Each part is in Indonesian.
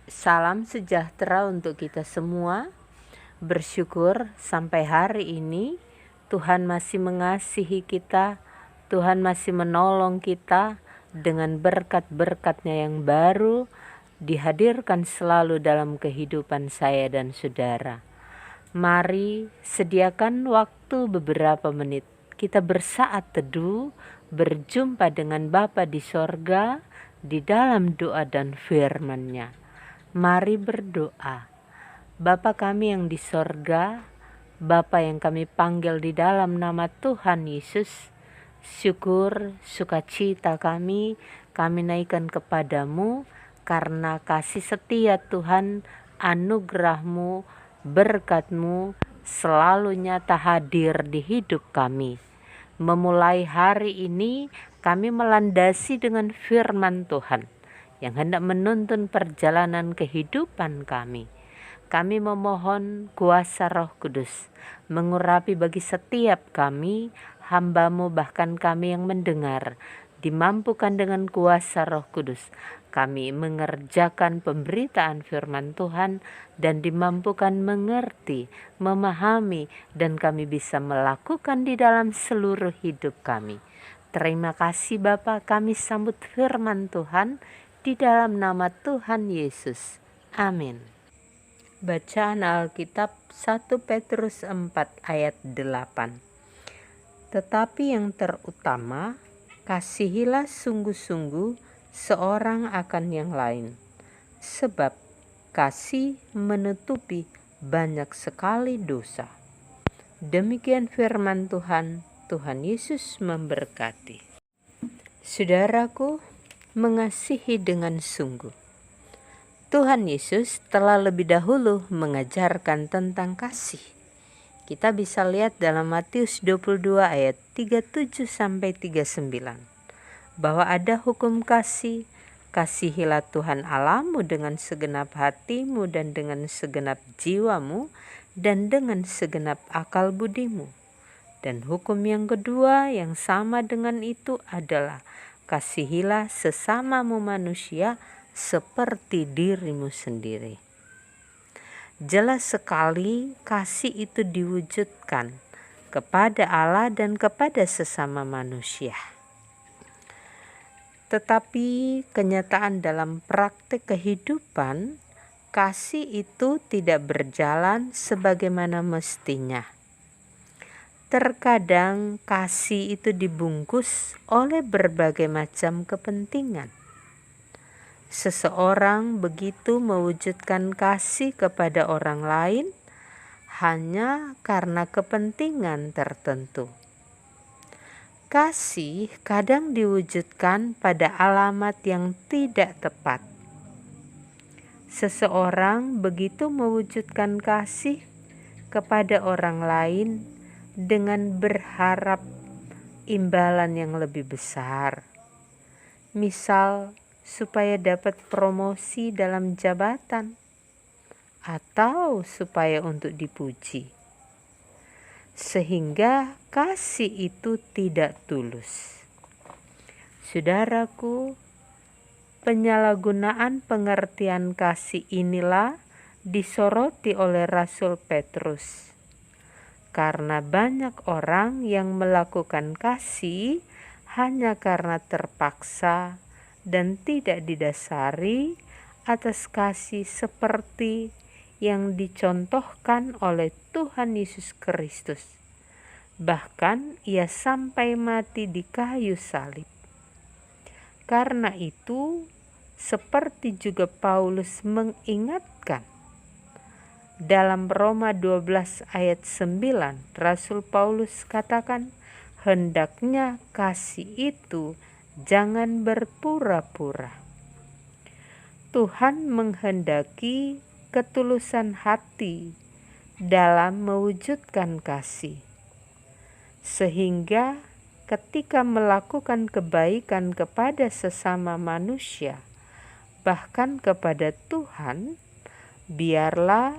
Salam sejahtera untuk kita semua. Bersyukur sampai hari ini Tuhan masih mengasihi kita, Tuhan masih menolong kita dengan berkat-berkat-Nya yang baru dihadirkan selalu dalam kehidupan saya dan saudara. Mari sediakan waktu beberapa menit kita bersaat teduh, berjumpa dengan Bapa di sorga di dalam doa dan firman-Nya. Mari berdoa. Bapa kami yang di sorga, Bapa yang kami panggil di dalam nama Tuhan Yesus, syukur, sukacita kami naikkan kepadamu karena kasih setia Tuhan, anugerah-Mu, berkat-Mu selalu nyata hadir di hidup kami. Memulai hari ini kami melandasi dengan firman Tuhan yang hendak menuntun perjalanan kehidupan kami. Kami memohon kuasa Roh Kudus mengurapi bagi setiap kami, hamba-Mu bahkan kami yang mendengar, dimampukan dengan kuasa Roh Kudus. Kami mengerjakan pemberitaan firman Tuhan dan dimampukan mengerti, memahami, dan kami bisa melakukan di dalam seluruh hidup kami. Terima kasih Bapa, kami sambut firman Tuhan di dalam nama Tuhan Yesus. Amin. Bacaan Alkitab 1 Petrus 4 ayat 8. Tetapi yang terutama, kasihilah sungguh-sungguh seorang akan yang lain, sebab kasih menutupi banyak sekali dosa. Demikian firman Tuhan. Tuhan Yesus memberkati. Saudaraku, mengasihi dengan sungguh. Tuhan Yesus telah lebih dahulu mengajarkan tentang kasih. Kita bisa lihat dalam Matius 22 ayat 37 sampai 39 bahwa ada hukum kasih. Kasihilah Tuhan Allahmu dengan segenap hatimu dan dengan segenap jiwamu dan dengan segenap akal budimu. Dan hukum yang kedua yang sama dengan itu adalah kasihilah sesamamu manusia seperti dirimu sendiri. Jelas sekali kasih itu diwujudkan kepada Allah dan kepada sesama manusia. Tetapi kenyataan dalam praktik kehidupan, kasih itu tidak berjalan sebagaimana mestinya. Terkadang kasih itu dibungkus oleh berbagai macam kepentingan. Seseorang begitu mewujudkan kasih kepada orang lain hanya karena kepentingan tertentu. Kasih kadang diwujudkan pada alamat yang tidak tepat. Seseorang begitu mewujudkan kasih kepada orang lain dengan berharap imbalan yang lebih besar. Misal, supaya dapat promosi dalam jabatan atau supaya untuk dipuji. Sehingga kasih itu tidak tulus. Saudaraku, penyalahgunaan pengertian kasih inilah disoroti oleh Rasul Petrus. Karena banyak orang yang melakukan kasih hanya karena terpaksa dan tidak didasari atas kasih seperti yang dicontohkan oleh Tuhan Yesus Kristus. Bahkan ia sampai mati di kayu salib. Karena itu, seperti juga Paulus mengingatkan dalam Roma 12 ayat 9, Rasul Paulus katakan, hendaknya kasih itu jangan berpura-pura. Tuhan menghendaki ketulusan hati dalam mewujudkan kasih. Sehingga ketika melakukan kebaikan kepada sesama manusia, bahkan kepada Tuhan, biarlah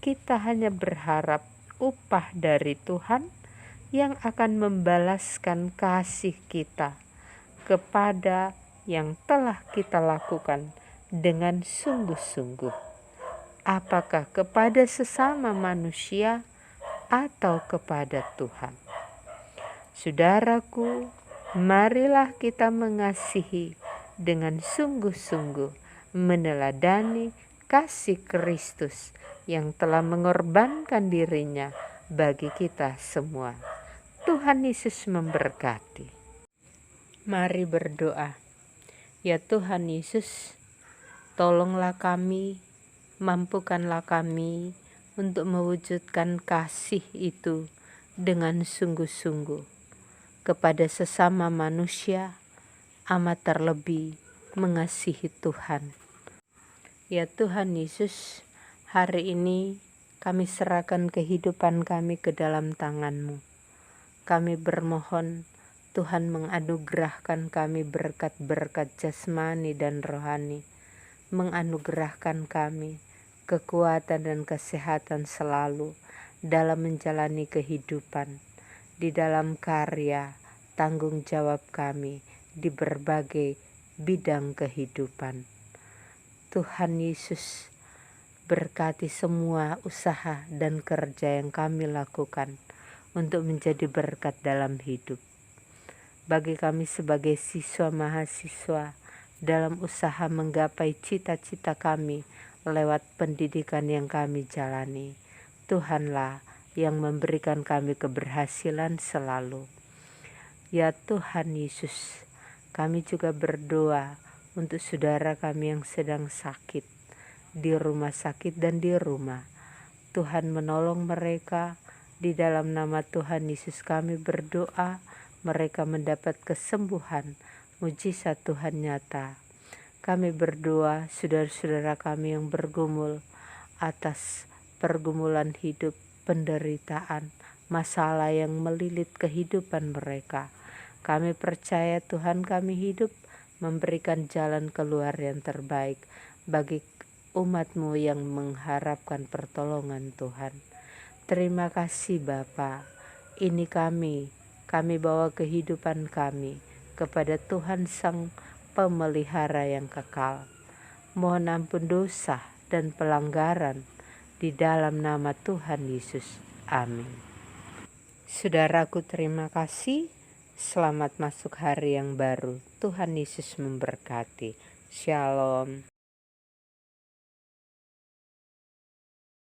kita hanya berharap upah dari Tuhan yang akan membalaskan kasih kita kepada yang telah kita lakukan dengan sungguh-sungguh, apakah kepada sesama manusia atau kepada Tuhan. Saudaraku, marilah kita mengasihi dengan sungguh-sungguh, meneladani kasih Kristus yang telah mengorbankan dirinya bagi kita semua. Tuhan Yesus memberkati. Mari berdoa. Ya Tuhan Yesus, tolonglah kami, mampukanlah kami untuk mewujudkan kasih itu dengan sungguh-sungguh kepada sesama manusia, amat terlebih mengasihi Tuhan. Ya Tuhan Yesus, hari ini kami serahkan kehidupan kami ke dalam tangan-Mu. Kami bermohon Tuhan menganugerahkan kami berkat-berkat jasmani dan rohani, menganugerahkan kami kekuatan dan kesehatan selalu dalam menjalani kehidupan, di dalam karya tanggung jawab kami di berbagai bidang kehidupan. Tuhan Yesus, berkati semua usaha dan kerja yang kami lakukan untuk menjadi berkat dalam hidup. Bagi kami sebagai siswa mahasiswa dalam usaha menggapai cita-cita kami lewat pendidikan yang kami jalani, Tuhanlah yang memberikan kami keberhasilan selalu. Ya Tuhan Yesus, kami juga berdoa untuk saudara kami yang sedang sakit, di rumah sakit dan di rumah. Tuhan menolong mereka, di dalam nama Tuhan Yesus kami berdoa, mereka mendapat kesembuhan, mujizat Tuhan nyata. Kami berdoa saudara-saudara kami yang bergumul atas pergumulan hidup, penderitaan, masalah yang melilit kehidupan mereka. Kami percaya Tuhan kami hidup memberikan jalan keluar yang terbaik bagi umat-Mu yang mengharapkan pertolongan Tuhan. Terima kasih Bapa. Ini kami bawa kehidupan kami kepada Tuhan Sang Pemelihara yang kekal. Mohon ampun dosa dan pelanggaran di dalam nama Tuhan Yesus. Amin. Saudaraku, terima kasih. Selamat masuk hari yang baru. Tuhan Yesus memberkati. Shalom.